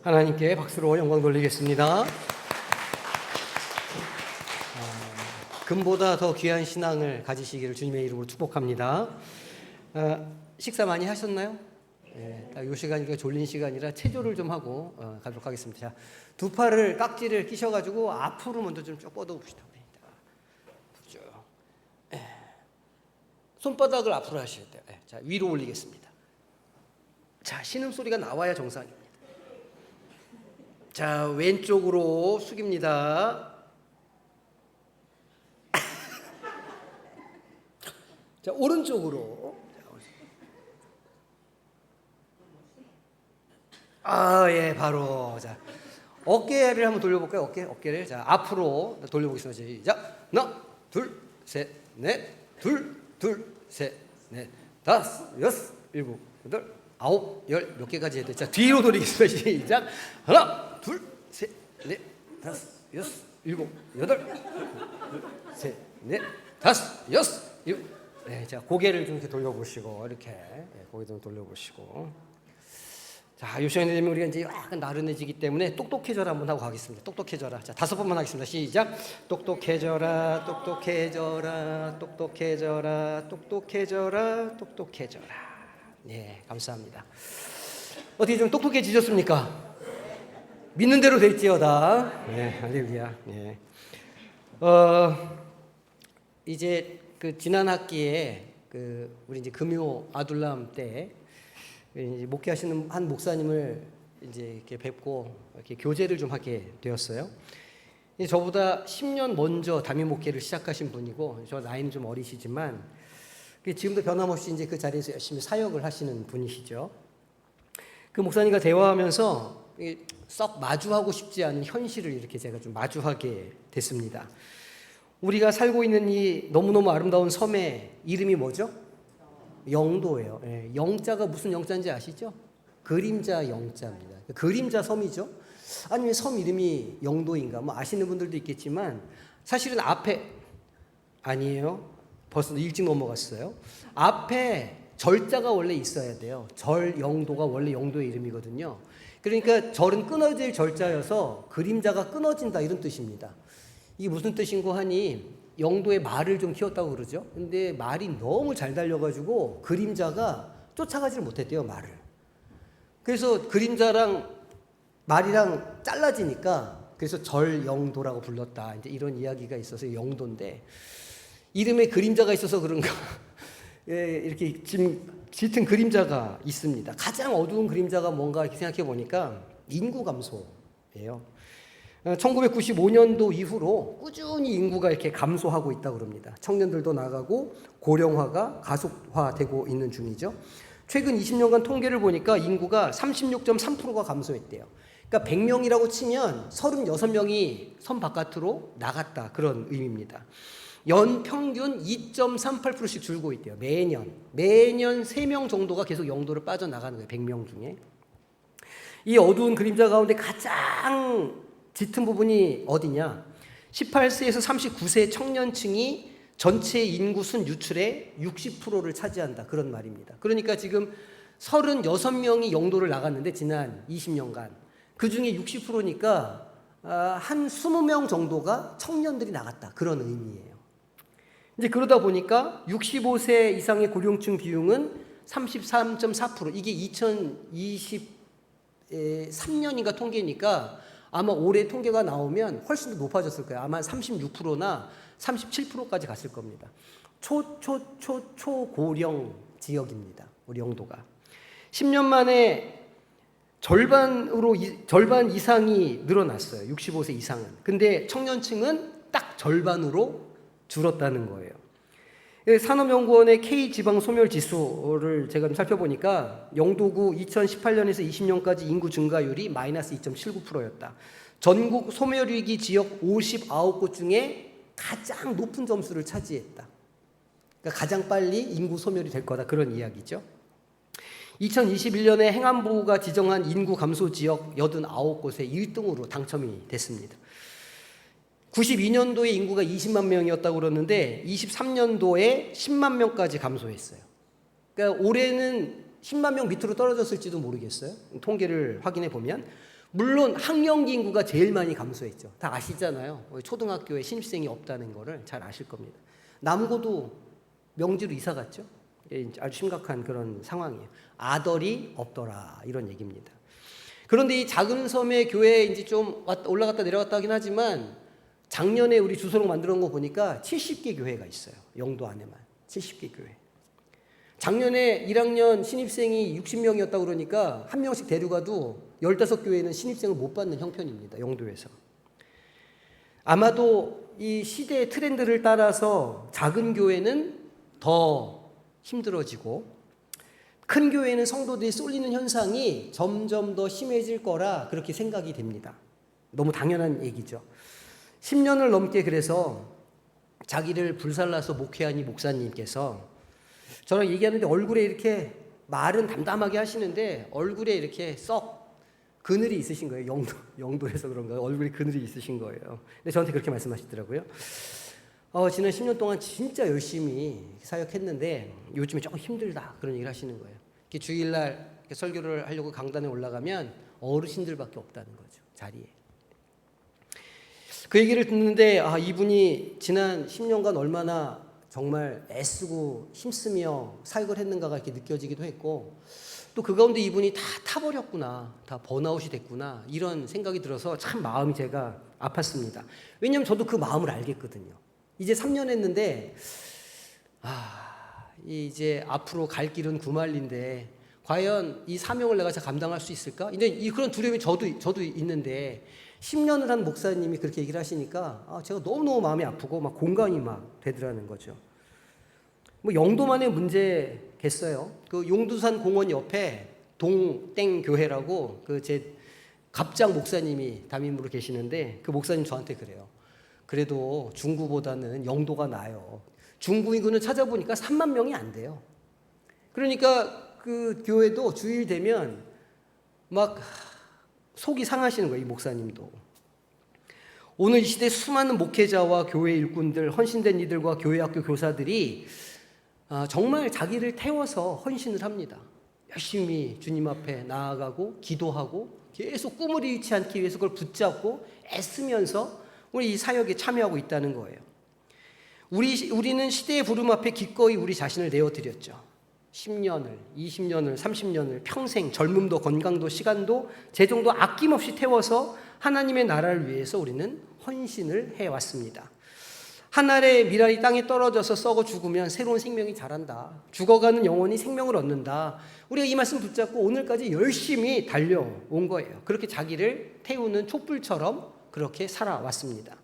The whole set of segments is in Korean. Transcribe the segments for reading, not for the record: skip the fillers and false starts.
하나님께 박수로 영광 돌리겠습니다. 금보다 더 귀한 신앙을 가지시기를 주님의 이름으로 축복합니다. 식사 많이 하셨나요? 이 시간이 졸린 시간이라 체조를 좀 하고 가도록 하겠습니다. 자, 두 팔을 깍지를 끼셔가지고 앞으로 먼저 좀 쭉 뻗어봅시다. 쭉. 손바닥을 앞으로 하셔야 돼요. 자, 위로 올리겠습니다. 자, 신음소리가 나와야 정상입니다. 자, 왼쪽으로 숙입니다. 자, 오른쪽으로. 예, 바로. 자, 어깨를 한번 돌려볼까요? 어깨를. 자, 앞으로 돌려보겠습니다. 시작. 하나, 둘, 셋, 넷, 둘, 셋, 넷, 다섯, 여섯, 일곱, 여덟, 아홉, 열. 몇 개까지 해야 돼? 자, 뒤로 돌리겠습니다. 시작. 하나, 둘, 셋, 넷, 다섯, 여섯, 일곱, 여덟, 둘, 셋, 넷, 다섯, 여섯, 일곱. 네, 자, 고개를 좀 이렇게 돌려보시고, 이렇게 고개 좀 돌려보시고. 자, 요 시간이 되면 우리가 이제 약간 나른해지기 때문에 똑똑해져라 한번 하고 가겠습니다. 똑똑해져라. 자, 5번만 하겠습니다. 시작. 똑똑해져라, 똑똑해져라, 똑똑해져라, 똑똑해져라, 똑똑해져라. 네, 감사합니다. 어떻게 좀 똑똑해지셨습니까? 믿는 대로 될지어다. 네, 할렐루야. 네. 이제 그 지난 학기에 우리 이제 금요 아둘람 때 이제 목회하시는 한 목사님을 이제 이렇게 뵙고 이렇게 교제를 좀 하게 되었어요. 저보다 10년 먼저 담임 목회를 시작하신 분이고, 저 나이는 좀 어리시지만 지금도 변함없이 이제 그 자리에서 열심히 사역을 하시는 분이시죠. 그 목사님과 대화하면서 썩 마주하고 싶지 않은 현실을 이렇게 제가 좀 마주하게 됐습니다. 우리가 살고 있는 이 너무너무 아름다운 섬의 이름이 뭐죠? 영도예요. 영자가 무슨 영자인지 아시죠? 그림자 영자입니다. 그림자 섬이죠. 아니면 섬 이름이 영도인가? 뭐 아시는 분들도 있겠지만 사실은 앞에 아니에요. 벌써 일찍 넘어갔어요. 앞에 절자가 원래 있어야 돼요. 절영도가 원래 영도의 이름이거든요. 그러니까 절은 끊어질 절자여서 그림자가 끊어진다 이런 뜻입니다. 이게 무슨 뜻인고 하니 영도에 말을 좀 키웠다고 그러죠. 근데 말이 너무 잘 달려가지고 그림자가 쫓아가지를 못했대요, 말을. 그래서 그림자랑 말이랑 잘라지니까 그래서 절영도라고 불렀다. 이제 이런 이야기가 있어서 영도인데 이름에 그림자가 있어서 그런가 이렇게 짙은 그림자가 있습니다. 가장 어두운 그림자가 뭔가 이렇게 생각해 보니까 인구 감소예요. 1995년도 이후로 꾸준히 인구가 이렇게 감소하고 있다고 합니다. 청년들도 나가고 고령화가 가속화되고 있는 중이죠. 최근 20년간 통계를 보니까 인구가 36.3%가 감소했대요. 그러니까 100명이라고 치면 36명이 섬 바깥으로 나갔다, 그런 의미입니다. 연 평균 2.38%씩 줄고 있대요. 매년 3명 정도가 계속 영도를 빠져나가는 거예요. 100명 중에. 이 어두운 그림자 가운데 가장 짙은 부분이 어디냐? 18세에서 39세 청년층이 전체 인구 순 유출의 60%를 차지한다, 그런 말입니다. 그러니까 지금 36명이 영도를 나갔는데 지난 20년간 그 중에 60%니까 한 20명 정도가 청년들이 나갔다, 그런 의미예요. 이제 그러다 보니까 65세 이상의 고령층 비율은 33.4%. 이게 2023년인가 통계니까 아마 올해 통계가 나오면 훨씬 더 높아졌을 거예요. 아마 36%나 37%까지 갔을 겁니다. 초고령 지역입니다, 우리 영도가. 10년 만에 절반 이상이 늘어났어요. 65세 이상은. 근데 청년층은 딱 절반으로 줄었다는 거예요. 산업연구원의 K지방소멸지수를 제가 좀 살펴보니까 영도구 2018년에서 20년까지 인구 증가율이 마이너스 2.79%였다. 전국 소멸위기 지역 59곳 중에 가장 높은 점수를 차지했다. 그러니까 가장 빨리 인구 소멸이 될 거다, 그런 이야기죠. 2021년에 행안부가 지정한 인구 감소 지역 89곳에 1등으로 당첨이 됐습니다. 92년도에 인구가 20만 명이었다고 그러는데 23년도에 10만 명까지 감소했어요. 그러니까 올해는 10만 명 밑으로 떨어졌을지도 모르겠어요. 통계를 확인해 보면 물론 학령기 인구가 제일 많이 감소했죠. 다 아시잖아요. 초등학교에 신입생이 없다는 거를 잘 아실 겁니다. 남고도 명지로 이사 갔죠. 아주 심각한 그런 상황이에요. 아들이 없더라 이런 얘기입니다. 그런데 이 작은 섬의 교회에 이제 좀 올라갔다 내려갔다 하긴 하지만 작년에 우리 주소록 만들어 놓은 거 보니까 70개 교회가 있어요. 영도 안에만 70개 교회. 작년에 1학년 신입생이 60명이었다고 그러니까 한 명씩 데려가도 15교회는 신입생을 못 받는 형편입니다. 영도에서. 아마도 이 시대의 트렌드를 따라서 작은 교회는 더 힘들어지고 큰 교회는 성도들이 쏠리는 현상이 점점 더 심해질 거라 그렇게 생각이 됩니다. 너무 당연한 얘기죠. 10년을 넘게 그래서 자기를 불살라서 목회한 이 목사님께서 저랑 얘기하는데 얼굴에 이렇게 말은 담담하게 하시는데 얼굴에 이렇게 썩 그늘이 있으신 거예요. 영도에서 그런가요? 얼굴에 그늘이 있으신 거예요. 근데 저한테 그렇게 말씀하시더라고요. 지난 10년 동안 진짜 열심히 사역했는데 요즘에 조금 힘들다 그런 얘기를 하시는 거예요. 이렇게 주일날 이렇게 설교를 하려고 강단에 올라가면 어르신들밖에 없다는 거죠. 자리에. 그 얘기를 듣는데 이분이 지난 10년간 얼마나 정말 애쓰고 힘쓰며 사역을 했는가가 이렇게 느껴지기도 했고 또 그 가운데 이분이 다 타버렸구나, 다 번아웃이 됐구나 이런 생각이 들어서 참 마음이 제가 아팠습니다. 왜냐하면 저도 그 마음을 알겠거든요. 이제 3년 했는데 이제 앞으로 갈 길은 구말린데 과연 이 사명을 내가 감당할 수 있을까? 근데 그런 두려움이 저도 있는데 10년을 한 목사님이 그렇게 얘기를 하시니까 제가 너무너무 마음이 아프고 막 공감이 막 되더라는 거죠. 뭐 영도만의 문제겠어요. 그 용두산 공원 옆에 동땡 교회라고 그 제 갑장 목사님이 담임으로 계시는데 그 목사님 저한테 그래요. 그래도 중구보다는 영도가 나아요. 중구 인구는 찾아보니까 3만 명이 안 돼요. 그러니까 그 교회도 주일 되면 막 속이 상하시는 거예요. 이 목사님도. 오늘 이 시대 수많은 목회자와 교회 일꾼들, 헌신된 이들과 교회학교 교사들이 정말 자기를 태워서 헌신을 합니다. 열심히 주님 앞에 나아가고 기도하고 계속 꿈을 잃지 않기 위해서 그걸 붙잡고 애쓰면서 우리 이 사역에 참여하고 있다는 거예요. 우리는 시대의 부름 앞에 기꺼이 우리 자신을 내어드렸죠. 10년을, 20년을, 30년을 평생 젊음도 건강도 시간도 재정도 아낌없이 태워서 하나님의 나라를 위해서 우리는 헌신을 해왔습니다. 한 알의 밀알이 땅에 떨어져서 썩어 죽으면 새로운 생명이 자란다. 죽어가는 영혼이 생명을 얻는다. 우리가 이 말씀 붙잡고 오늘까지 열심히 달려온 거예요. 그렇게 자기를 태우는 촛불처럼 그렇게 살아왔습니다.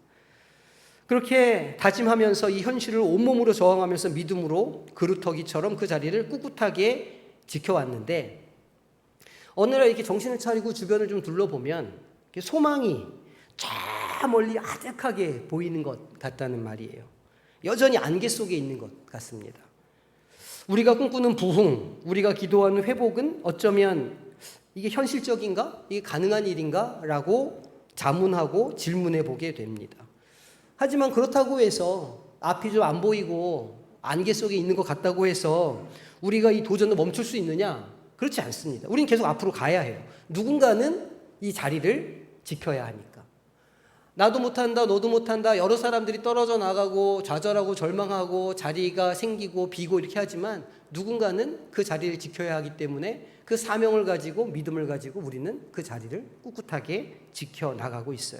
그렇게 다짐하면서 이 현실을 온몸으로 저항하면서 믿음으로 그루터기처럼 그 자리를 꿋꿋하게 지켜왔는데 어느 날 이렇게 정신을 차리고 주변을 좀 둘러보면 소망이 저 멀리 아득하게 보이는 것 같다는 말이에요. 여전히 안개 속에 있는 것 같습니다. 우리가 꿈꾸는 부흥, 우리가 기도하는 회복은 어쩌면 이게 현실적인가? 이게 가능한 일인가? 라고 자문하고 질문해 보게 됩니다. 하지만 그렇다고 해서 앞이 좀 안 보이고 안개 속에 있는 것 같다고 해서 우리가 이 도전을 멈출 수 있느냐? 그렇지 않습니다. 우리는 계속 앞으로 가야 해요. 누군가는 이 자리를 지켜야 하니까. 나도 못한다, 너도 못한다, 여러 사람들이 떨어져 나가고 좌절하고 절망하고 자리가 생기고 비고 이렇게 하지만 누군가는 그 자리를 지켜야 하기 때문에 그 사명을 가지고 믿음을 가지고 우리는 그 자리를 꿋꿋하게 지켜나가고 있어요.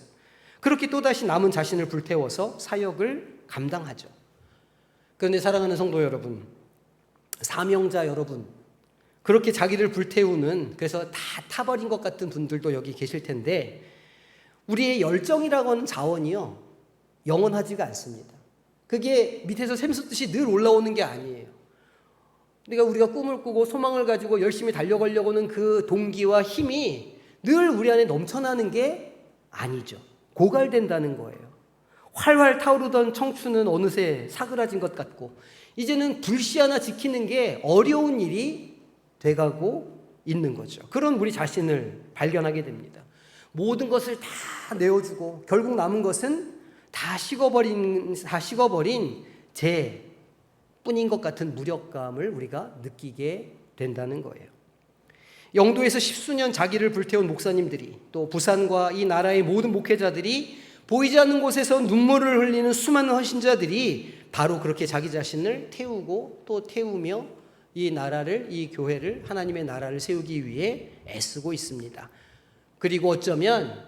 그렇게 또다시 남은 자신을 불태워서 사역을 감당하죠. 그런데 사랑하는 성도 여러분, 사명자 여러분, 그렇게 자기를 불태우는 그래서 다 타버린 것 같은 분들도 여기 계실 텐데 우리의 열정이라고 하는 자원이요 영원하지가 않습니다. 그게 밑에서 샘솟듯이 늘 올라오는 게 아니에요. 그러니까 우리가 꿈을 꾸고 소망을 가지고 열심히 달려가려고 하는 그 동기와 힘이 늘 우리 안에 넘쳐나는 게 아니죠. 고갈된다는 거예요. 활활 타오르던 청춘은 어느새 사그라진 것 같고 이제는 불씨 하나 지키는 게 어려운 일이 돼가고 있는 거죠. 그런 우리 자신을 발견하게 됩니다. 모든 것을 다 내어주고 결국 남은 것은 다 식어버린 재 뿐인 것 같은 무력감을 우리가 느끼게 된다는 거예요. 영도에서 십수년 자기를 불태운 목사님들이, 또 부산과 이 나라의 모든 목회자들이, 보이지 않는 곳에서 눈물을 흘리는 수많은 헌신자들이 바로 그렇게 자기 자신을 태우고 또 태우며 이 나라를, 이 교회를, 하나님의 나라를 세우기 위해 애쓰고 있습니다. 그리고 어쩌면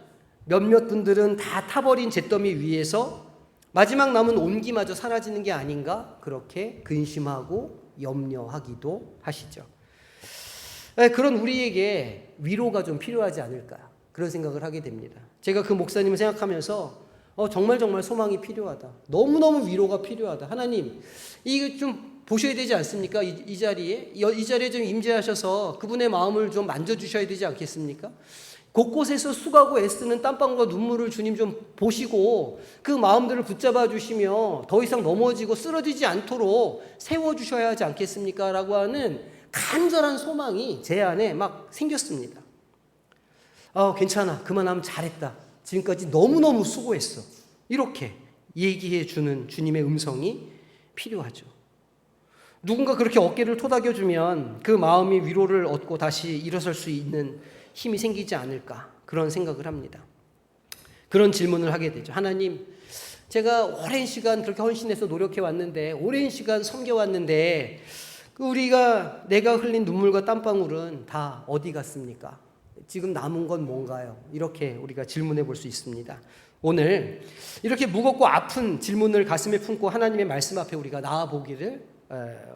몇몇 분들은 다 타버린 잿더미 위에서 마지막 남은 온기마저 사라지는 게 아닌가, 그렇게 근심하고 염려하기도 하시죠. 그런 우리에게 위로가 좀 필요하지 않을까, 그런 생각을 하게 됩니다. 제가 그 목사님을 생각하면서 정말 소망이 필요하다, 너무너무 위로가 필요하다, 하나님 이거 좀 보셔야 되지 않습니까? 이 자리에 좀 임재하셔서 그분의 마음을 좀 만져주셔야 되지 않겠습니까? 곳곳에서 수고하고 애쓰는 땀방울과 눈물을 주님 좀 보시고 그 마음들을 붙잡아 주시며 더 이상 넘어지고 쓰러지지 않도록 세워주셔야 하지 않겠습니까? 라고 하는 간절한 소망이 제 안에 막 생겼습니다. 괜찮아, 그만하면 잘했다, 지금까지 너무너무 수고했어, 이렇게 얘기해 주는 주님의 음성이 필요하죠. 누군가 그렇게 어깨를 토닥여주면 그 마음이 위로를 얻고 다시 일어설 수 있는 힘이 생기지 않을까, 그런 생각을 합니다. 그런 질문을 하게 되죠. 하나님, 제가 오랜 시간 그렇게 헌신해서 노력해 왔는데, 오랜 시간 섬겨왔는데 내가 흘린 눈물과 땀방울은 다 어디 갔습니까? 지금 남은 건 뭔가요? 이렇게 우리가 질문해 볼 수 있습니다. 오늘 이렇게 무겁고 아픈 질문을 가슴에 품고 하나님의 말씀 앞에 우리가 나아보기를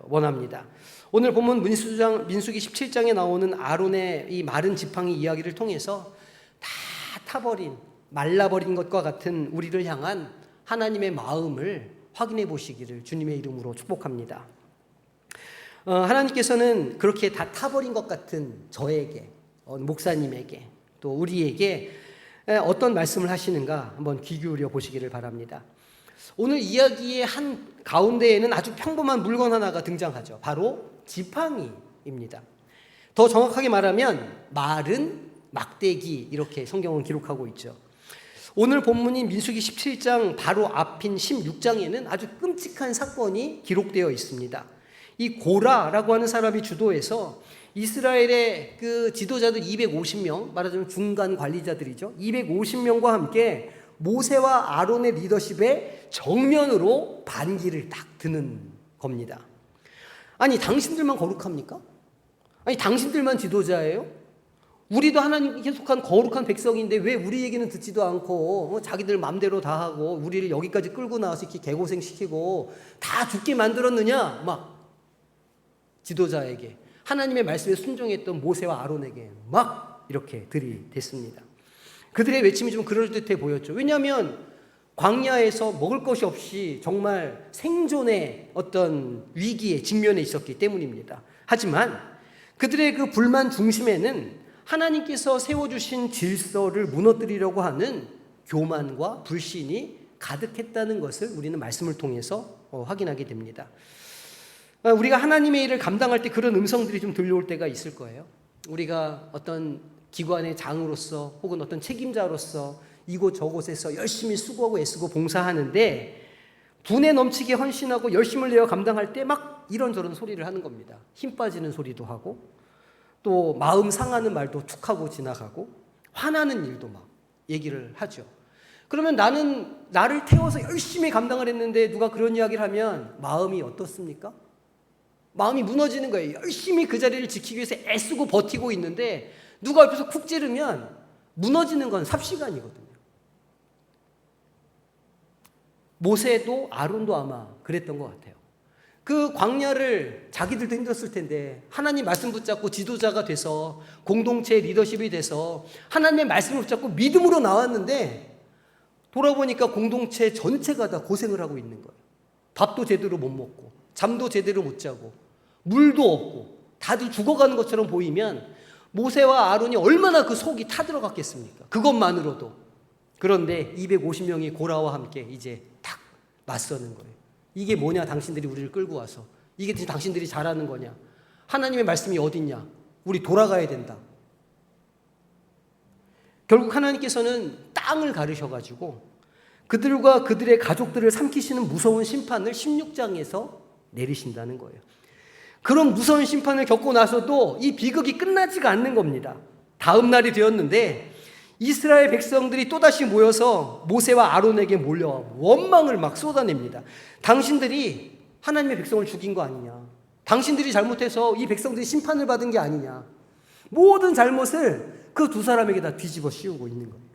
원합니다. 오늘 본문 민수기 17장에 나오는 아론의 이 마른 지팡이 이야기를 통해서 다 타버린, 말라버린 것과 같은 우리를 향한 하나님의 마음을 확인해 보시기를 주님의 이름으로 축복합니다. 하나님께서는 그렇게 다 타버린 것 같은 저에게, 목사님에게, 또 우리에게 어떤 말씀을 하시는가 한번 귀 기울여 보시기를 바랍니다. 오늘 이야기의 한 가운데에는 아주 평범한 물건 하나가 등장하죠. 바로 지팡이입니다. 더 정확하게 말하면 마른 막대기, 이렇게 성경은 기록하고 있죠. 오늘 본문인 민수기 17장 바로 앞인 16장에는 아주 끔찍한 사건이 기록되어 있습니다. 이 고라라고 하는 사람이 주도해서 이스라엘의 그 지도자들 250명, 말하자면 중간 관리자들이죠. 250명과 함께 모세와 아론의 리더십에 정면으로 반기를 딱 드는 겁니다. 아니, 당신들만 거룩합니까? 아니, 당신들만 지도자예요? 우리도 하나님께 속한 거룩한 백성인데 왜 우리 얘기는 듣지도 않고 자기들 맘대로 다 하고 우리를 여기까지 끌고 나와서 이렇게 개고생시키고 다 죽게 만들었느냐? 막 지도자에게, 하나님의 말씀에 순종했던 모세와 아론에게 막 이렇게 들이댔습니다. 그들의 외침이 좀 그럴듯해 보였죠. 왜냐하면 광야에서 먹을 것이 없이 정말 생존의 어떤 위기에 직면해 있었기 때문입니다. 하지만 그들의 그 불만 중심에는 하나님께서 세워주신 질서를 무너뜨리려고 하는 교만과 불신이 가득했다는 것을 우리는 말씀을 통해서 확인하게 됩니다. 우리가 하나님의 일을 감당할 때 그런 음성들이 좀 들려올 때가 있을 거예요. 우리가 어떤 기관의 장으로서 혹은 어떤 책임자로서 이곳 저곳에서 열심히 수고하고 애쓰고 봉사하는데 분에 넘치게 헌신하고 열심을 내어 감당할 때 막 이런저런 소리를 하는 겁니다. 힘 빠지는 소리도 하고 또 마음 상하는 말도 툭 하고 지나가고 화나는 일도 막 얘기를 하죠. 그러면 나를 태워서 열심히 감당을 했는데 누가 그런 이야기를 하면 마음이 어떻습니까? 마음이 무너지는 거예요. 열심히 그 자리를 지키기 위해서 애쓰고 버티고 있는데 누가 옆에서 쿡 찌르면 무너지는 건 삽시간이거든요. 모세도 아론도 아마 그랬던 것 같아요. 그 광야를 자기들도 힘들었을 텐데 하나님 말씀 붙잡고 지도자가 돼서 공동체 리더십이 돼서 하나님의 말씀을 붙잡고 믿음으로 나왔는데 돌아보니까 공동체 전체가 다 고생을 하고 있는 거예요. 밥도 제대로 못 먹고 잠도 제대로 못 자고 물도 없고 다들 죽어가는 것처럼 보이면 모세와 아론이 얼마나 그 속이 타들어갔겠습니까? 그것만으로도. 그런데 250명이 고라와 함께 이제 탁 맞서는 거예요. 이게 뭐냐, 당신들이 우리를 끌고 와서. 이게 당신들이 잘하는 거냐. 하나님의 말씀이 어딨냐. 우리 돌아가야 된다. 결국 하나님께서는 땅을 가르셔가지고 그들과 그들의 가족들을 삼키시는 무서운 심판을 16장에서 내리신다는 거예요. 그런 무서운 심판을 겪고 나서도 이 비극이 끝나지가 않는 겁니다. 다음 날이 되었는데 이스라엘 백성들이 또다시 모여서 모세와 아론에게 몰려와 원망을 막 쏟아냅니다. 당신들이 하나님의 백성을 죽인 거 아니냐. 당신들이 잘못해서 이 백성들이 심판을 받은 게 아니냐. 모든 잘못을 그 두 사람에게 다 뒤집어 씌우고 있는 거예요.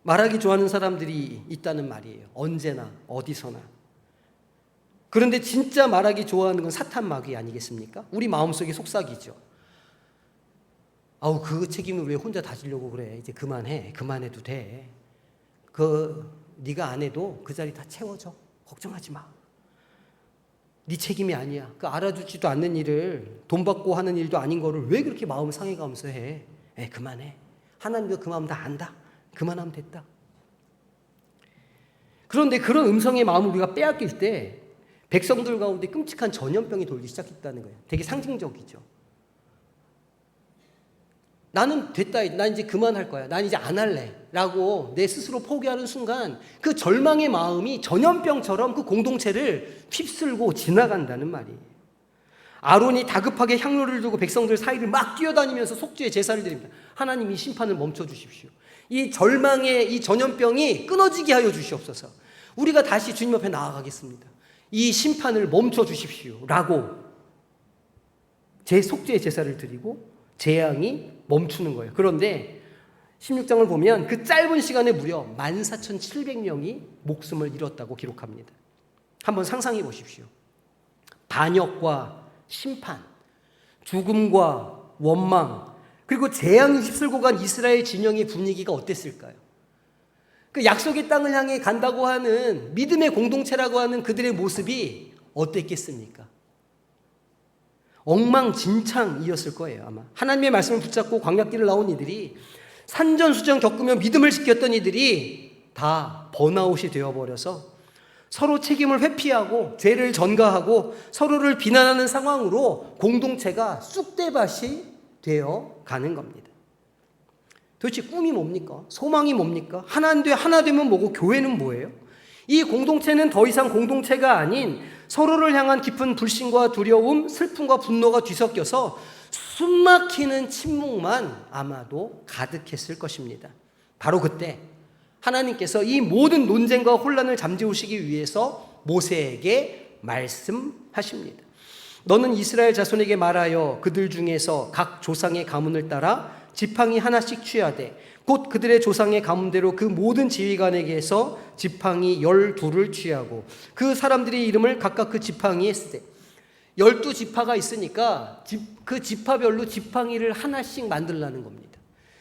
말하기 좋아하는 사람들이 있다는 말이에요. 언제나 어디서나. 그런데 진짜 말하기 좋아하는 건 사탄 마귀 아니겠습니까? 우리 마음속에 속삭이죠. 아우, 그 책임을 왜 혼자 다지려고 그래. 이제 그만해. 그만해도 돼. 네가 안 해도 그 자리 다 채워져. 걱정하지 마. 네 책임이 아니야. 그 알아주지도 않는 일을 돈 받고 하는 일도 아닌 거를 왜 그렇게 마음 상해가면서 해. 그만해. 하나님도 그 마음 다 안다. 그만하면 됐다. 그런데 그런 음성의 마음을 우리가 빼앗길 때 백성들 가운데 끔찍한 전염병이 돌기 시작했다는 거예요. 되게 상징적이죠. 나는 됐다. 난 이제 그만할 거야. 난 이제 안 할래. 라고 내 스스로 포기하는 순간 그 절망의 마음이 전염병처럼 그 공동체를 휩쓸고 지나간다는 말이에요. 아론이 다급하게 향로를 들고 백성들 사이를 막 뛰어다니면서 속죄의 제사를 드립니다. 하나님 이 심판을 멈춰주십시오. 이 절망의 이 전염병이 끊어지게 하여 주시옵소서. 우리가 다시 주님 앞에 나아가겠습니다. 이 심판을 멈춰주십시오. 라고 제 속죄의 제사를 드리고 재앙이 멈추는 거예요. 그런데 16장을 보면 그 짧은 시간에 무려 14,700명이 목숨을 잃었다고 기록합니다. 한번 상상해 보십시오. 반역과 심판, 죽음과 원망, 그리고 재앙이 휩쓸고 간 이스라엘 진영의 분위기가 어땠을까요? 그 약속의 땅을 향해 간다고 하는 믿음의 공동체라고 하는 그들의 모습이 어땠겠습니까? 엉망진창이었을 거예요. 아마 하나님의 말씀을 붙잡고 광야길을 나온 이들이 산전수전 겪으며 믿음을 지켰던 이들이 다 번아웃이 되어버려서 서로 책임을 회피하고 죄를 전가하고 서로를 비난하는 상황으로 공동체가 쑥대밭이 되어 가는 겁니다. 도대체 꿈이 뭡니까? 소망이 뭡니까? 하나 되면 뭐고 교회는 뭐예요? 이 공동체는 더 이상 공동체가 아닌 서로를 향한 깊은 불신과 두려움, 슬픔과 분노가 뒤섞여서 숨막히는 침묵만 아마도 가득했을 것입니다. 바로 그때 하나님께서 이 모든 논쟁과 혼란을 잠재우시기 위해서 모세에게 말씀하십니다. 너는 이스라엘 자손에게 말하여 그들 중에서 각 조상의 가문을 따라 지팡이 하나씩 취하되 곧 그들의 조상의 가문대로 그 모든 지휘관에게서 지팡이 12를 취하고 그 사람들의 이름을 각각 그 지팡이에 쓰되 12지파가 있으니까 그 지파별로 지팡이를 하나씩 만들라는 겁니다.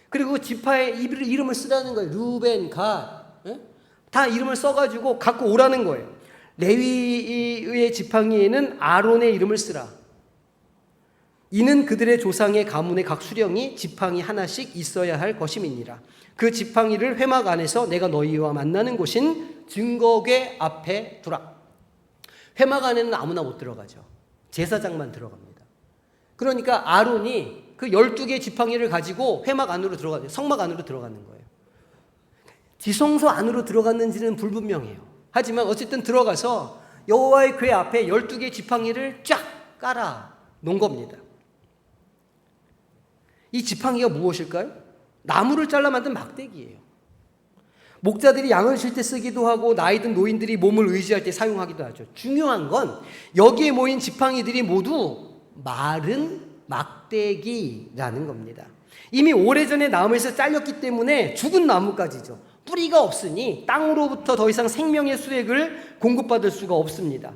그리고 지파의 이름을 쓰라는 거예요. 루벤, 갓, 다 이름을 써가지고 갖고 오라는 거예요. 레위의 지팡이에는 아론의 이름을 쓰라. 이는 그들의 조상의 가문의 각 수령이 지팡이 하나씩 있어야 할 것임이니라. 그 지팡이를 회막 안에서 내가 너희와 만나는 곳인 증거궤 앞에 두라. 회막 안에는 아무나 못 들어가죠. 제사장만 들어갑니다. 그러니까 아론이 그 12개 지팡이를 가지고 회막 안으로 들어가요. 성막 안으로 들어가는 거예요. 지성소 안으로 들어갔는지는 불분명해요. 하지만 어쨌든 들어가서 여호와의 궤 앞에 12개 지팡이를 쫙 깔아 놓은 겁니다. 이 지팡이가 무엇일까요? 나무를 잘라 만든 막대기예요. 목자들이 양을 칠 때 쓰기도 하고 나이든 노인들이 몸을 의지할 때 사용하기도 하죠. 중요한 건 여기에 모인 지팡이들이 모두 마른 막대기라는 겁니다. 이미 오래전에 나무에서 잘렸기 때문에 죽은 나무까지죠. 뿌리가 없으니 땅으로부터 더 이상 생명의 수액을 공급받을 수가 없습니다.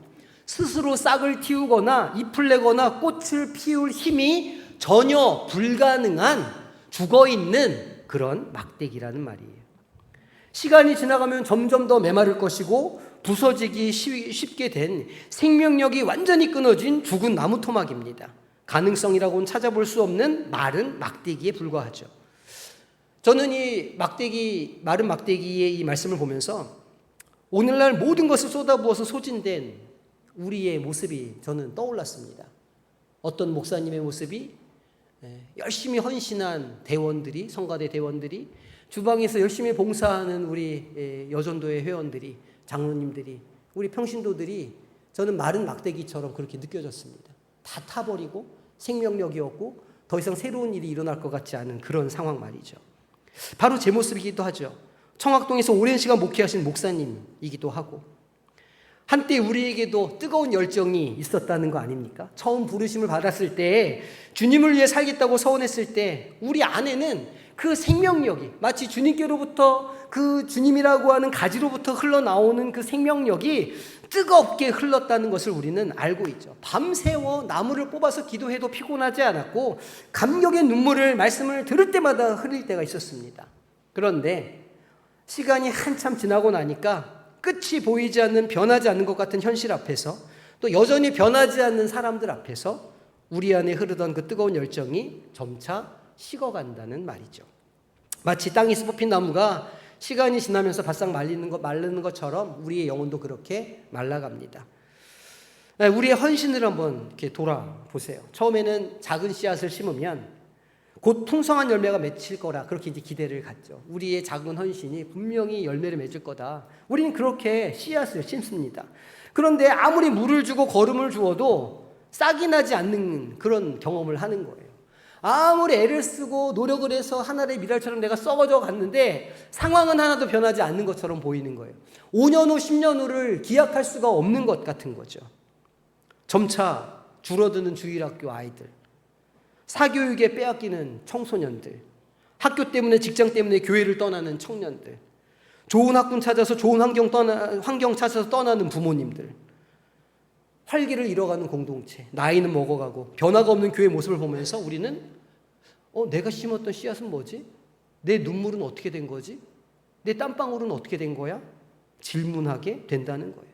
스스로 싹을 틔우거나 잎을 내거나 꽃을 피울 힘이 전혀 불가능한 죽어있는 그런 막대기라는 말이에요. 시간이 지나가면 점점 더 메마를 것이고 부서지기 쉽게 된 생명력이 완전히 끊어진 죽은 나무 토막입니다. 가능성이라고는 찾아볼 수 없는 마른 막대기에 불과하죠. 저는 이 마른 막대기의 이 말씀을 보면서 오늘날 모든 것을 쏟아부어서 소진된 우리의 모습이 저는 떠올랐습니다. 어떤 목사님의 모습이 열심히 헌신한 대원들이, 성가대 대원들이, 주방에서 열심히 봉사하는 우리 여전도의 회원들이, 장로님들이, 우리 평신도들이 저는 마른 막대기처럼 그렇게 느껴졌습니다. 다 타버리고 생명력이 없고 더 이상 새로운 일이 일어날 것 같지 않은 그런 상황 말이죠. 바로 제 모습이기도 하죠. 청학동에서 오랜 시간 목회하신 목사님이기도 하고, 한때 우리에게도 뜨거운 열정이 있었다는 거 아닙니까? 처음 부르심을 받았을 때, 주님을 위해 살겠다고 서원했을 때 우리 안에는 그 생명력이 마치 주님께로부터, 그 주님이라고 하는 가지로부터 흘러나오는 그 생명력이 뜨겁게 흘렀다는 것을 우리는 알고 있죠. 밤새워 나무를 뽑아서 기도해도 피곤하지 않았고, 감격의 눈물을 말씀을 들을 때마다 흘릴 때가 있었습니다. 그런데 시간이 한참 지나고 나니까 끝이 보이지 않는, 변하지 않는 것 같은 현실 앞에서, 또 여전히 변하지 않는 사람들 앞에서 우리 안에 흐르던 그 뜨거운 열정이 점차 식어간다는 말이죠. 마치 땅에서 뽑힌 나무가 시간이 지나면서 바싹 마르는 것처럼 우리의 영혼도 그렇게 말라갑니다. 우리의 헌신을 한번 이렇게 돌아보세요. 처음에는 작은 씨앗을 심으면 곧 풍성한 열매가 맺힐 거라 그렇게 이제 기대를 갖죠. 우리의 작은 헌신이 분명히 열매를 맺을 거다. 우리는 그렇게 씨앗을 심습니다. 그런데 아무리 물을 주고 거름을 주어도 싹이 나지 않는 그런 경험을 하는 거예요. 아무리 애를 쓰고 노력을 해서 하나의 미랄처럼 내가 썩어져 갔는데 상황은 하나도 변하지 않는 것처럼 보이는 거예요. 5년 후, 10년 후를 기약할 수가 없는 것 같은 거죠. 점차 줄어드는 주일학교 아이들, 사교육에 빼앗기는 청소년들, 학교 때문에, 직장 때문에 교회를 떠나는 청년들, 좋은 학군 찾아서 좋은 환경 찾아서 떠나는 부모님들, 활기를 잃어가는 공동체, 나이는 먹어가고 변화가 없는 교회 모습을 보면서 우리는 내가 심었던 씨앗은 뭐지? 내 눈물은 어떻게 된 거지? 내 땀방울은 어떻게 된 거야? 질문하게 된다는 거예요.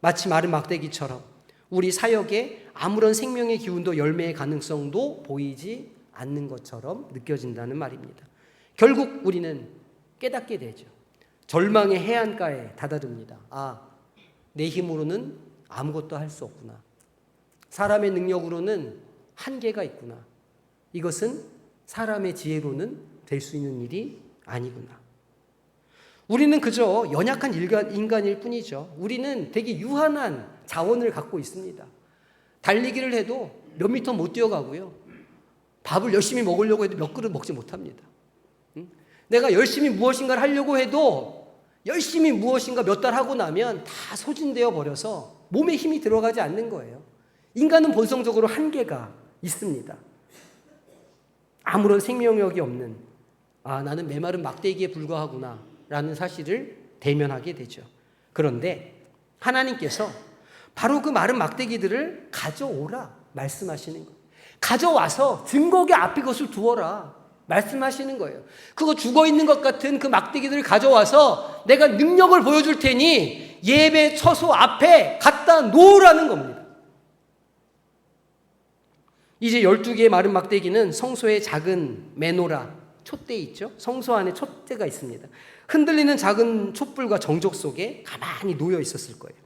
마치 마른 막대기처럼 우리 사역에 아무런 생명의 기운도 열매의 가능성도 보이지 않는 것처럼 느껴진다는 말입니다. 결국 우리는 깨닫게 되죠. 절망의 해안가에 다다릅니다. 내 힘으로는 아무것도 할 수 없구나. 사람의 능력으로는 한계가 있구나. 이것은 사람의 지혜로는 될 수 있는 일이 아니구나. 우리는 그저 연약한 인간일 뿐이죠. 우리는 되게 유한한 자원을 갖고 있습니다. 달리기를 해도 몇 미터 못 뛰어가고요. 밥을 열심히 먹으려고 해도 몇 그릇 먹지 못합니다. 내가 열심히 무엇인가를 하려고 해도 열심히 무엇인가 몇 달 하고 나면 다 소진되어 버려서 몸에 힘이 들어가지 않는 거예요. 인간은 본성적으로 한계가 있습니다. 아무런 생명력이 없는, 나는 메마른 막대기에 불과하구나 라는 사실을 대면하게 되죠. 그런데 하나님께서 바로 그 마른 막대기들을 가져오라 말씀하시는 거예요. 가져와서 증거계 앞에 것을 두어라 말씀하시는 거예요. 그거 죽어있는 것 같은 그 막대기들을 가져와서 내가 능력을 보여줄 테니 예배 처소 앞에 갖다 놓으라는 겁니다. 이제 12개의 마른 막대기는 성소의 작은 메노라, 촛대 있죠? 성소 안에 촛대가 있습니다. 흔들리는 작은 촛불과 정적 속에 가만히 놓여 있었을 거예요.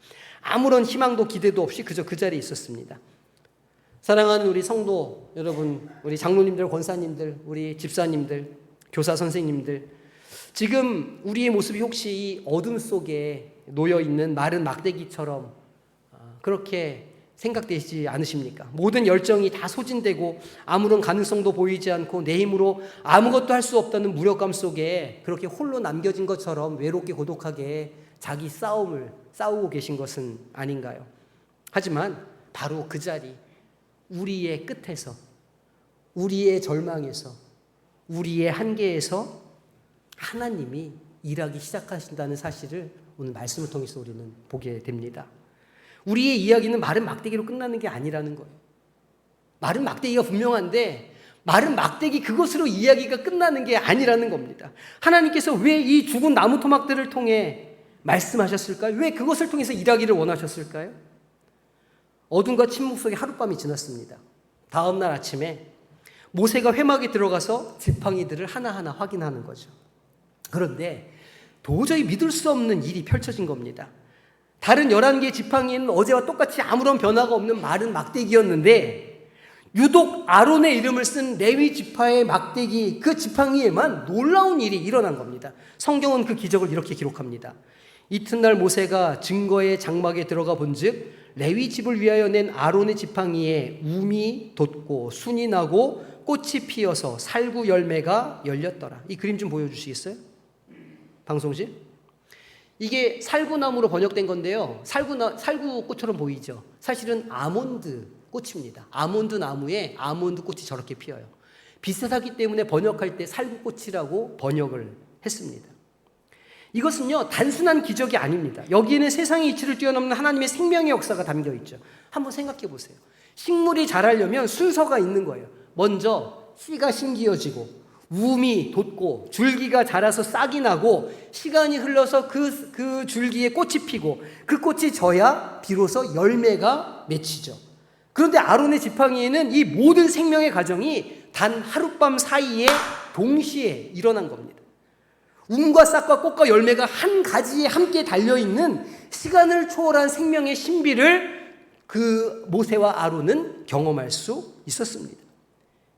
아무런 희망도 기대도 없이 그저 그 자리에 있었습니다. 사랑하는 우리 성도 여러분, 우리 장로님들, 권사님들, 우리 집사님들, 교사 선생님들, 지금 우리의 모습이 혹시 이 어둠 속에 놓여있는 마른 막대기처럼 그렇게 생각되지 않으십니까? 모든 열정이 다 소진되고 아무런 가능성도 보이지 않고 내 힘으로 아무것도 할 수 없다는 무력감 속에 그렇게 홀로 남겨진 것처럼 외롭게 고독하게 자기 싸움을 싸우고 계신 것은 아닌가요? 하지만 바로 그 자리, 우리의 끝에서, 우리의 절망에서, 우리의 한계에서 하나님이 일하기 시작하신다는 사실을 오늘 말씀을 통해서 우리는 보게 됩니다. 우리의 이야기는 마른 막대기로 끝나는 게 아니라는 거예요. 마른 막대기가 분명한데 마른 막대기 그것으로 이야기가 끝나는 게 아니라는 겁니다. 하나님께서 왜 이 죽은 나무 토막들을 통해 말씀하셨을까요? 왜 그것을 통해서 일하기를 원하셨을까요? 어둠과 침묵 속에 하룻밤이 지났습니다. 다음 날 아침에 모세가 회막에 들어가서 지팡이들을 하나하나 확인하는 거죠. 그런데 도저히 믿을 수 없는 일이 펼쳐진 겁니다. 다른 11개의 지팡이는 어제와 똑같이 아무런 변화가 없는 마른 막대기였는데 유독 아론의 이름을 쓴 레위 지파의 막대기, 그 지팡이에만 놀라운 일이 일어난 겁니다. 성경은 그 기적을 이렇게 기록합니다. 이튿날 모세가 증거의 장막에 들어가 본즉 레위 집을 위하여 낸 아론의 지팡이에 움이 돋고 순이 나고 꽃이 피어서 살구 열매가 열렸더라. 이 그림 좀 보여주시겠어요? 방송실? 이게 살구나무로 번역된 건데요. 살구 꽃처럼 보이죠? 사실은 아몬드 꽃입니다. 아몬드 나무에 아몬드 꽃이 저렇게 피어요. 비슷하기 때문에 번역할 때 살구꽃이라고 번역을 했습니다. 이것은요, 단순한 기적이 아닙니다. 여기에는 세상의 이치를 뛰어넘는 하나님의 생명의 역사가 담겨 있죠. 한번 생각해 보세요. 식물이 자라려면 순서가 있는 거예요. 먼저 씨가 심기어지고 움이 돋고 줄기가 자라서 싹이 나고 시간이 흘러서 그 줄기에 꽃이 피고 그 꽃이 져야 비로소 열매가 맺히죠. 그런데 아론의 지팡이에는 이 모든 생명의 과정이 단 하룻밤 사이에 동시에 일어난 겁니다. 움과 싹과 꽃과 열매가 한 가지에 함께 달려있는 시간을 초월한 생명의 신비를 그 모세와 아론은 경험할 수 있었습니다.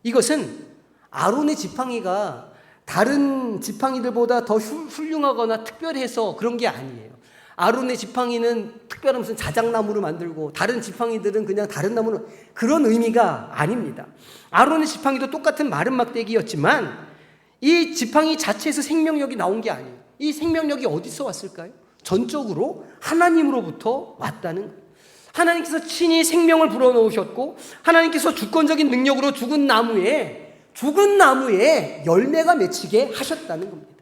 이것은 아론의 지팡이가 다른 지팡이들보다 더 훌륭하거나 특별해서 그런 게 아니에요. 아론의 지팡이는 특별한 무슨 자작나무로 만들고 다른 지팡이들은 그냥 다른 나무로, 그런 의미가 아닙니다. 아론의 지팡이도 똑같은 마른 막대기였지만 이 지팡이 자체에서 생명력이 나온 게 아니에요. 이 생명력이 어디서 왔을까요? 전적으로 하나님으로부터 왔다는 거예요. 하나님께서 친히 생명을 불어넣으셨고 하나님께서 주권적인 능력으로 죽은 나무에 열매가 맺히게 하셨다는 겁니다.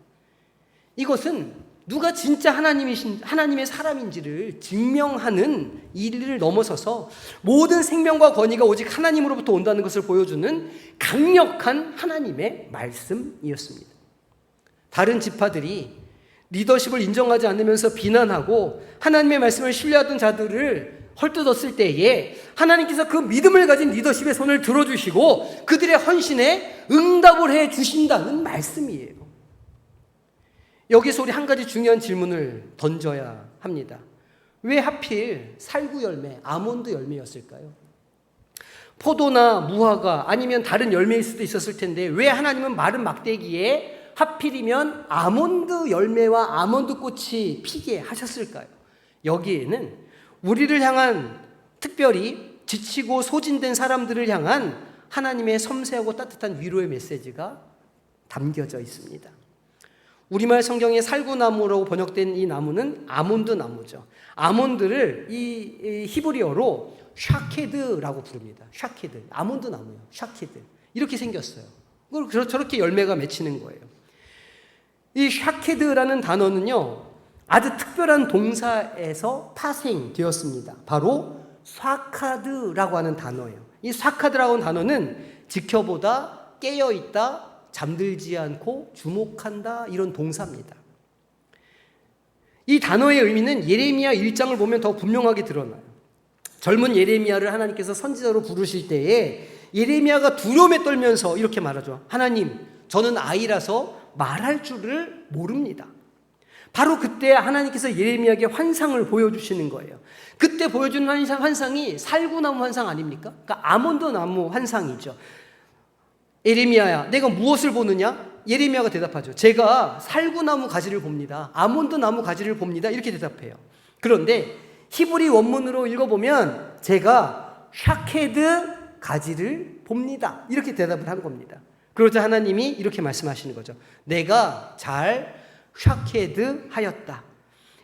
이것은 누가 진짜 하나님의 사람인지를 증명하는 일을 넘어서서 모든 생명과 권위가 오직 하나님으로부터 온다는 것을 보여주는 강력한 하나님의 말씀이었습니다. 다른 지파들이 리더십을 인정하지 않으면서 비난하고 하나님의 말씀을 신뢰하던 자들을 헐뜯었을 때에 하나님께서 그 믿음을 가진 리더십의 손을 들어주시고 그들의 헌신에 응답을 해 주신다는 말씀이에요. 여기서 우리 한 가지 중요한 질문을 던져야 합니다. 왜 하필 살구 열매, 아몬드 열매였을까요? 포도나 무화과 아니면 다른 열매일 수도 있었을 텐데 왜 하나님은 마른 막대기에 하필이면 아몬드 열매와 아몬드 꽃이 피게 하셨을까요? 여기에는 우리를 향한, 특별히 지치고 소진된 사람들을 향한 하나님의 섬세하고 따뜻한 위로의 메시지가 담겨져 있습니다. 우리말 성경에 살구나무로 번역된 이 나무는 아몬드 나무죠. 아몬드를 이 히브리어로 샤케드라고 부릅니다. 샤케드, 아몬드 나무요. 샤케드, 이렇게 생겼어요. 저렇게 열매가 맺히는 거예요. 이 샤케드라는 단어는요, 아주 특별한 동사에서 파생되었습니다. 바로 쏴카드라고 하는 단어예요. 이 쏴카드라고 하는 단어는 지켜보다, 깨어있다, 잠들지 않고 주목한다, 이런 동사입니다. 이 단어의 의미는 예레미야 1장을 보면 더 분명하게 드러나요. 젊은 예레미야를 하나님께서 선지자로 부르실 때에 예레미야가 두려움에 떨면서 이렇게 말하죠. 하나님, 저는 아이라서 말할 줄을 모릅니다. 바로 그때 하나님께서 예레미야에게 환상을 보여주시는 거예요. 그때 보여주는 환상이 살구나무 환상 아닙니까? 그러니까 아몬드 나무 환상이죠. 예레미야야, 내가 무엇을 보느냐? 예레미야가 대답하죠. 제가 살구나무 가지를 봅니다. 아몬드 나무 가지를 봅니다. 이렇게 대답해요. 그런데 히브리 원문으로 읽어보면 제가 샤케드 가지를 봅니다. 이렇게 대답을 한 겁니다. 그러자 하나님이 이렇게 말씀하시는 거죠. 내가 잘 샤케드 하였다.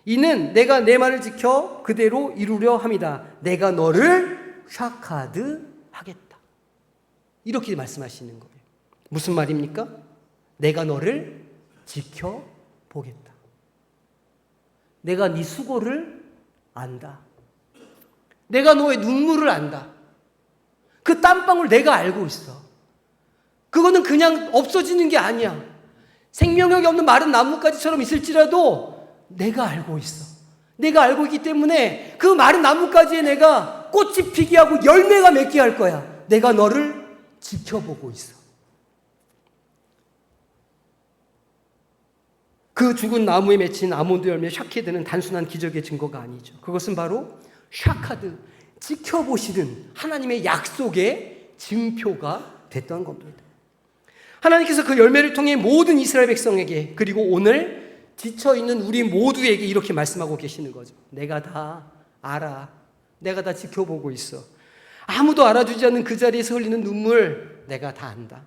이는 내가 내 말을 지켜 그대로 이루려 함이다. 내가 너를 샤카드 하겠다. 이렇게 말씀하시는 거예요. 무슨 말입니까? 내가 너를 지켜보겠다. 내가 네 수고를 안다. 내가 너의 눈물을 안다. 그 땀방울 내가 알고 있어. 그거는 그냥 없어지는 게 아니야. 생명력이 없는 마른 나뭇가지처럼 있을지라도 내가 알고 있어. 내가 알고 있기 때문에 그 마른 나뭇가지에 내가 꽃이 피게 하고 열매가 맺게 할 거야. 내가 너를 지켜보고 있어. 그 죽은 나무에 맺힌 아몬드 열매 샤케드는 단순한 기적의 증거가 아니죠. 그것은 바로 샤카드, 지켜보시는 하나님의 약속의 증표가 됐던 겁니다. 하나님께서 그 열매를 통해 모든 이스라엘 백성에게, 그리고 오늘 지쳐있는 우리 모두에게 이렇게 말씀하고 계시는 거죠. 내가 다 알아. 내가 다 지켜보고 있어. 아무도 알아주지 않는 그 자리에서 흘리는 눈물 내가 다 안다.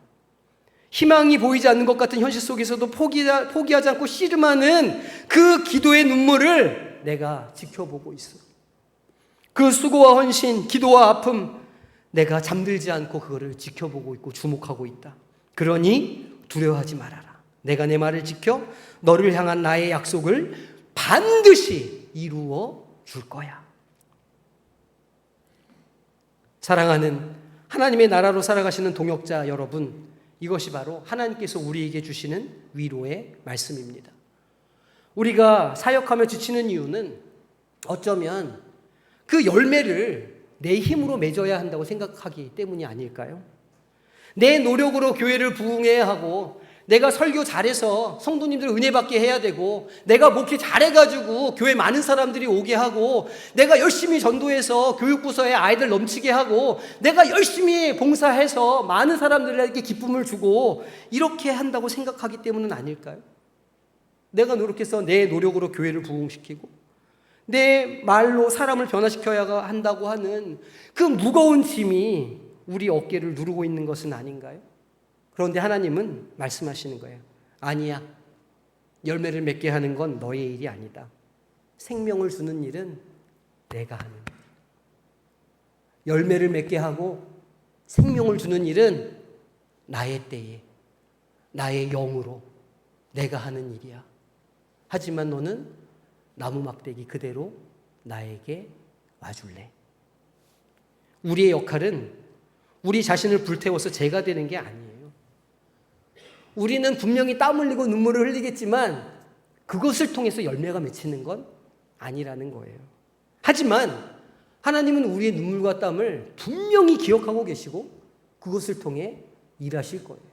희망이 보이지 않는 것 같은 현실 속에서도 포기하지 않고 씨름하는 그 기도의 눈물을 내가 지켜보고 있어. 그 수고와 헌신, 기도와 아픔, 내가 잠들지 않고 그거를 지켜보고 있고 주목하고 있다. 그러니 두려워하지 말아라. 내가 내 말을 지켜 너를 향한 나의 약속을 반드시 이루어 줄 거야. 사랑하는 하나님의 나라로 살아가시는 동역자 여러분, 이것이 바로 하나님께서 우리에게 주시는 위로의 말씀입니다. 우리가 사역하며 지치는 이유는 어쩌면 그 열매를 내 힘으로 맺어야 한다고 생각하기 때문이 아닐까요? 내 노력으로 교회를 부흥해야 하고, 내가 설교 잘해서 성도님들 은혜 받게 해야 되고, 내가 목회 잘해가지고 교회 많은 사람들이 오게 하고, 내가 열심히 전도해서 교육부서에 아이들 넘치게 하고, 내가 열심히 봉사해서 많은 사람들에게 기쁨을 주고, 이렇게 한다고 생각하기 때문은 아닐까요? 내가 노력해서 내 노력으로 교회를 부흥시키고, 내 말로 사람을 변화시켜야 한다고 하는 그 무거운 짐이 우리 어깨를 누르고 있는 것은 아닌가요? 그런데 하나님은 말씀하시는 거예요. 아니야. 열매를 맺게 하는 건 너의 일이 아니다. 생명을 주는 일은 내가 하는 거야. 열매를 맺게 하고 생명을 주는 일은 나의 때에, 나의 영으로 내가 하는 일이야. 하지만 너는 나무 막대기 그대로 나에게 와줄래? 우리의 역할은 우리 자신을 불태워서 죄가 되는 게 아니에요. 우리는 분명히 땀 흘리고 눈물을 흘리겠지만 그것을 통해서 열매가 맺히는 건 아니라는 거예요. 하지만 하나님은 우리의 눈물과 땀을 분명히 기억하고 계시고 그것을 통해 일하실 거예요.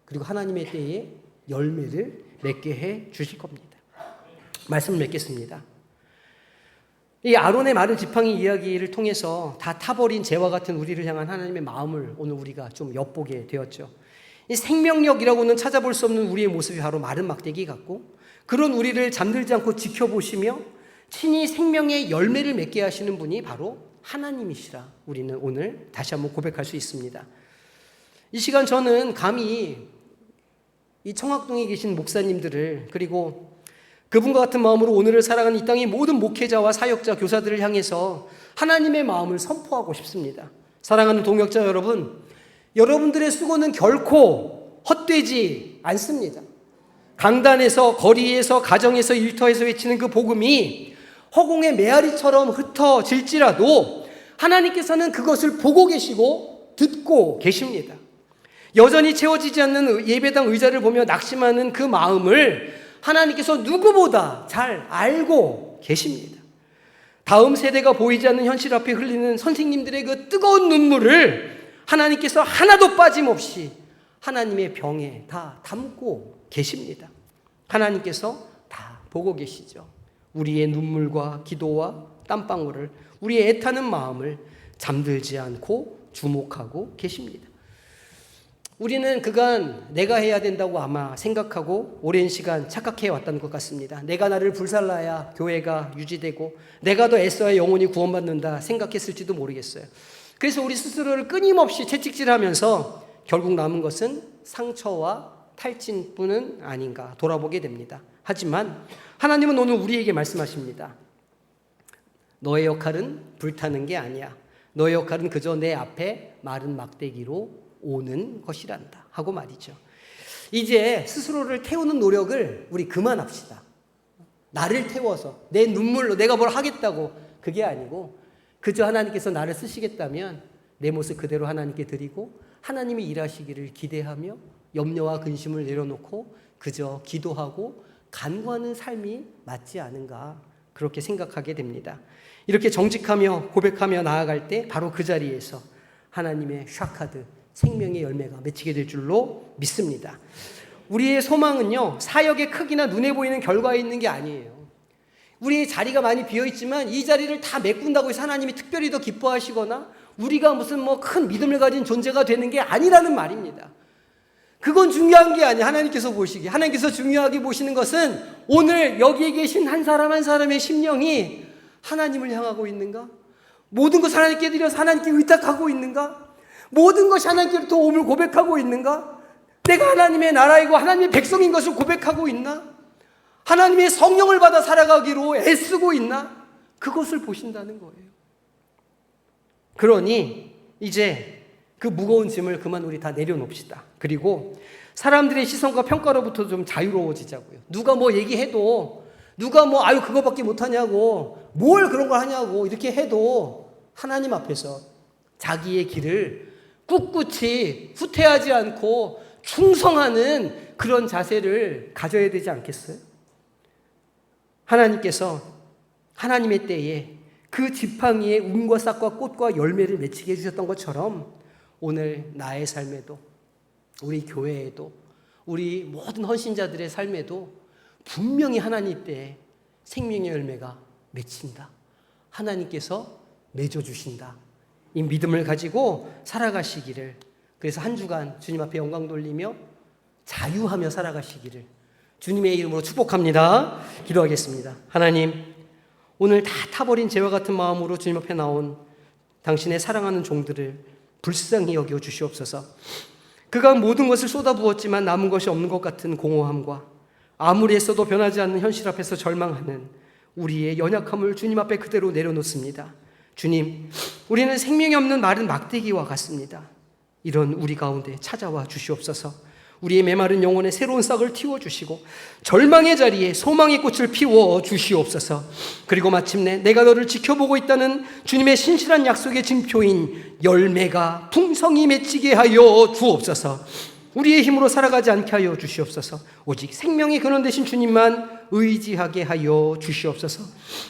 그리고 하나님의 때에 열매를 맺게 해 주실 겁니다. 말씀을 맺겠습니다. 이 아론의 마른 지팡이 이야기를 통해서 다 타버린 재와 같은 우리를 향한 하나님의 마음을 오늘 우리가 좀 엿보게 되었죠. 이 생명력이라고는 찾아볼 수 없는 우리의 모습이 바로 마른 막대기 같고, 그런 우리를 잠들지 않고 지켜보시며 친히 생명의 열매를 맺게 하시는 분이 바로 하나님이시라 우리는 오늘 다시 한번 고백할 수 있습니다. 이 시간 저는 감히 이 청학동에 계신 목사님들을, 그리고 그분과 같은 마음으로 오늘을 살아가는 이 땅의 모든 목회자와 사역자, 교사들을 향해서 하나님의 마음을 선포하고 싶습니다. 사랑하는 동역자 여러분, 여러분들의 수고는 결코 헛되지 않습니다. 강단에서, 거리에서, 가정에서, 일터에서 외치는 그 복음이 허공의 메아리처럼 흩어질지라도 하나님께서는 그것을 보고 계시고 듣고 계십니다. 여전히 채워지지 않는 예배당 의자를 보며 낙심하는 그 마음을 하나님께서 누구보다 잘 알고 계십니다. 다음 세대가 보이지 않는 현실 앞에 흘리는 선생님들의 그 뜨거운 눈물을 하나님께서 하나도 빠짐없이 하나님의 병에 다 담고 계십니다. 하나님께서 다 보고 계시죠. 우리의 눈물과 기도와 땀방울을, 우리의 애타는 마음을 잠들지 않고 주목하고 계십니다. 우리는 그간 내가 해야 된다고 아마 생각하고 오랜 시간 착각해 왔다는 것 같습니다. 내가 나를 불살라야 교회가 유지되고 내가 더 애써야 영혼이 구원받는다 생각했을지도 모르겠어요. 그래서 우리 스스로를 끊임없이 채찍질하면서 결국 남은 것은 상처와 탈진뿐은 아닌가 돌아보게 됩니다. 하지만 하나님은 오늘 우리에게 말씀하십니다. 너의 역할은 불타는 게 아니야. 너의 역할은 그저 내 앞에 마른 막대기로 오는 것이란다 하고 말이죠. 이제 스스로를 태우는 노력을 우리 그만합시다. 나를 태워서 내 눈물로 내가 뭘 하겠다고, 그게 아니고 그저 하나님께서 나를 쓰시겠다면 내 모습 그대로 하나님께 드리고 하나님이 일하시기를 기대하며 염려와 근심을 내려놓고 그저 기도하고 간구하는 삶이 맞지 않은가, 그렇게 생각하게 됩니다. 이렇게 정직하며 고백하며 나아갈 때 바로 그 자리에서 하나님의 샤카드, 생명의 열매가 맺히게 될 줄로 믿습니다. 우리의 소망은요, 사역의 크기나 눈에 보이는 결과에 있는 게 아니에요. 우리의 자리가 많이 비어있지만 이 자리를 다 메꾼다고 해서 하나님이 특별히 더 기뻐하시거나 우리가 무슨 큰 믿음을 가진 존재가 되는 게 아니라는 말입니다. 그건 중요한 게 아니에요. 하나님께서 보시기에. 하나님께서 중요하게 보시는 것은 오늘 여기에 계신 한 사람 한 사람의 심령이 하나님을 향하고 있는가? 모든 것을 하나님께 드려서 하나님께 의탁하고 있는가? 모든 것이 하나님께 도움을 고백하고 있는가? 내가 하나님의 나라이고 하나님의 백성인 것을 고백하고 있나? 하나님의 성령을 받아 살아가기로 애쓰고 있나? 그것을 보신다는 거예요. 그러니 이제 그 무거운 짐을 그만 우리 다 내려놓읍시다. 그리고 사람들의 시선과 평가로부터 좀 자유로워지자고요. 누가 뭐 얘기해도, 누가 뭐 아유 그거밖에 못하냐고, 뭘 그런 걸 하냐고 이렇게 해도 하나님 앞에서 자기의 길을 꿋꿋이 후퇴하지 않고 충성하는 그런 자세를 가져야 되지 않겠어요? 하나님께서 하나님의 때에 그 지팡이에 운과 싹과 꽃과 열매를 맺히게 해주셨던 것처럼 오늘 나의 삶에도, 우리 교회에도, 우리 모든 헌신자들의 삶에도 분명히 하나님 때에 생명의 열매가 맺힌다. 하나님께서 맺어주신다. 이 믿음을 가지고 살아가시기를, 그래서 한 주간 주님 앞에 영광 돌리며 자유하며 살아가시기를 주님의 이름으로 축복합니다. 기도하겠습니다. 하나님, 오늘 다 타버린 죄와 같은 마음으로 주님 앞에 나온 당신의 사랑하는 종들을 불쌍히 여겨 주시옵소서. 그가 모든 것을 쏟아부었지만 남은 것이 없는 것 같은 공허함과 아무리 애써도 변하지 않는 현실 앞에서 절망하는 우리의 연약함을 주님 앞에 그대로 내려놓습니다. 주님, 우리는 생명이 없는 마른 막대기와 같습니다. 이런 우리 가운데 찾아와 주시옵소서. 우리의 메마른 영혼에 새로운 싹을 틔워주시고 절망의 자리에 소망의 꽃을 피워 주시옵소서. 그리고 마침내 내가 너를 지켜보고 있다는 주님의 신실한 약속의 징표인 열매가 풍성히 맺히게 하여 주옵소서. 우리의 힘으로 살아가지 않게 하여 주시옵소서. 오직 생명의 근원 되신 주님만 의지하게 하여 주시옵소서.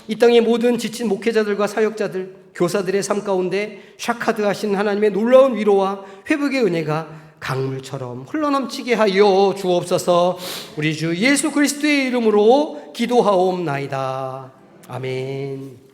이 땅의 모든 지친 목회자들과 사역자들, 교사들의 삶 가운데 샤카드 하신 하나님의 놀라운 위로와 회복의 은혜가 강물처럼 흘러넘치게 하여 주옵소서. 우리 주 예수 그리스도의 이름으로 기도하옵나이다. 아멘.